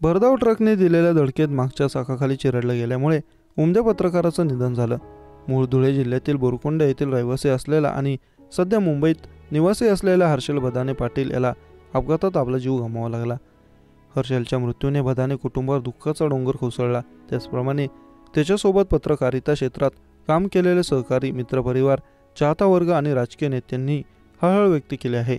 भरधाव ट्रकने दिलेल्या धडकेत मागच्या चाकाखाली चिरडलं गेल्यामुळे उमद्या पत्रकाराचं निधन झालं. मूळ धुळे जिल्ह्यातील बोरकोंडा येथील रहिवासी असलेला आणि सध्या मुंबईत निवासी असलेल्या हर्षल बदाने पाटील याला अपघातात आपला जीव गमावा लागला. हर्षलच्या मृत्यूने बदाने कुटुंबावर दुःखाचा डोंगर कोसळला. त्याचप्रमाणे त्याच्यासोबत पत्रकारिता क्षेत्रात काम केलेले सहकारी, मित्रपरिवार, चाहता वर्ग आणि राजकीय नेत्यांनी हळहळ व्यक्त केली आहे.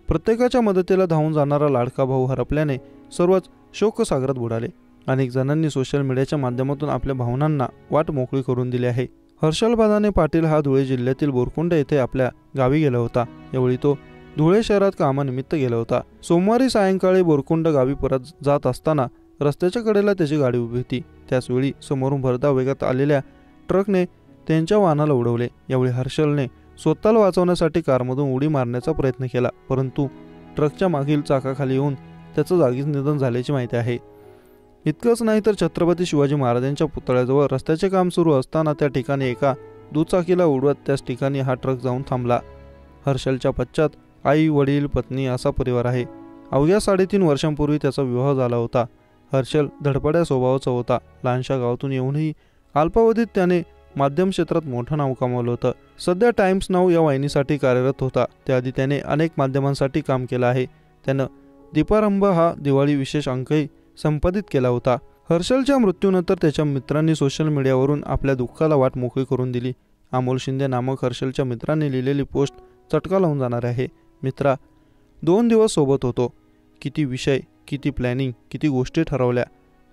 प्रत्येकाच्या मदतीला धावून जाणारा लाडका भाऊ हरपल्याने सर्वच शोकसागरात बुडाले. अनेक जणांनी सोशल मीडियाच्या माध्यमातून आपल्या भावनांना वाट मोकळी करून दिली आहे. हर्षल बदाने पाटील हा धुळे जिल्ह्यातील बोरकोंडा येथे आपल्या गावी गेला होता. यावेळी तो धुळे शहरात कामानिमित्त गेला होता. सोमवारी सायंकाळी बोरकोंडा गावी परत जात असताना रस्त्याच्या कडेला त्याची गाडी उभी होती. त्याचवेळी समोरून भरधाव वेगात आलेल्या ट्रकने त्यांच्या वाहनाला उडवले. यावेळी हर्षलने स्वतःला वाचवण्यासाठी कारमधून उडी मारण्याचा प्रयत्न केला, परंतु ट्रकच्या मागील चाकाखाली येऊन त्याचं जागीच निधन झाल्याची माहिती आहे. इतकंच नाही तर छत्रपती शिवाजी महाराजांच्या पुतळ्याजवळ रस्त्याचे काम सुरू असताना त्या ठिकाणी एका दुचाकीला उडवत त्याच ठिकाणी हा ट्रक जाऊन थांबला. हर्षलच्या पश्चात आई, वडील, पत्नी असा परिवार आहे. अवघ्या 3.5 वर्षांपूर्वी त्याचा विवाह झाला होता. हर्षल धडपड्या स्वभावाचा होता. लहानशा गावातून येऊनही अल्पावधीत त्याने माध्यम क्षेत्रात मोठं नाव कमावलं होतं. सध्या टाइम्स नाऊ या वाहिनीसाठी कार्यरत होता. त्याआधी त्याने अनेक माध्यमांसाठी काम केलं आहे. त्यानं दीपारंभ हा दिवाळी विशेष अंकही संपादित केला होता. हर्षलच्या मृत्यूनंतर त्याच्या मित्रांनी सोशल मीडियावरून आपल्या दुःखाला वाट मोकळी करून दिली. अमोल शिंदे नामक हर्षलच्या मित्रांनी लिहिलेली पोस्ट चटका लावून जाणार आहे. मित्रा, 2 दिवस सोबत होतो. किती विषय, किती प्लॅनिंग, किती गोष्टी ठरवल्या.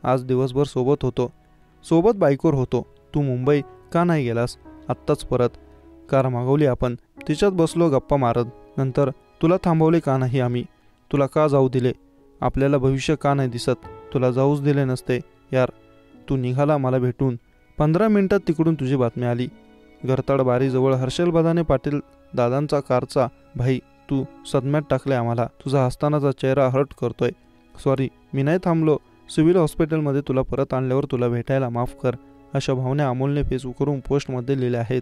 आज दिवसभर सोबत होतो. सोबत बाईकवर होतो. तू मुंबई का नाही गेलास? आत्ताच परत. कार मागवली आपण. तिच्यात बसलो गप्पा मारत. नंतर तुला थांबवले का नाही आम्ही? तुला का जाऊ दिले? आपल्याला भविष्य का नाही दिसत? तुला जाऊच दिले नसते यार. तू निघाला मला भेटून. 15 मिनिटात तिकडून तुझी बातमी आली. गरताड बारीजवळ हर्षल बदाने पाटील दादांचा कारचा भाई, तू सदम्यात टाकले आम्हाला. तुझा हसतानाचा चेहरा हर्ट करतोय. सॉरी, मी नाही थांबलो. सिव्हिल हॉस्पिटलमध्ये तुला परत आणल्यावर तुला भेटायला माफ कर, अशा भावना अमोलने फेसबुकवरून पोस्टमध्ये लिहिल्या आहेत.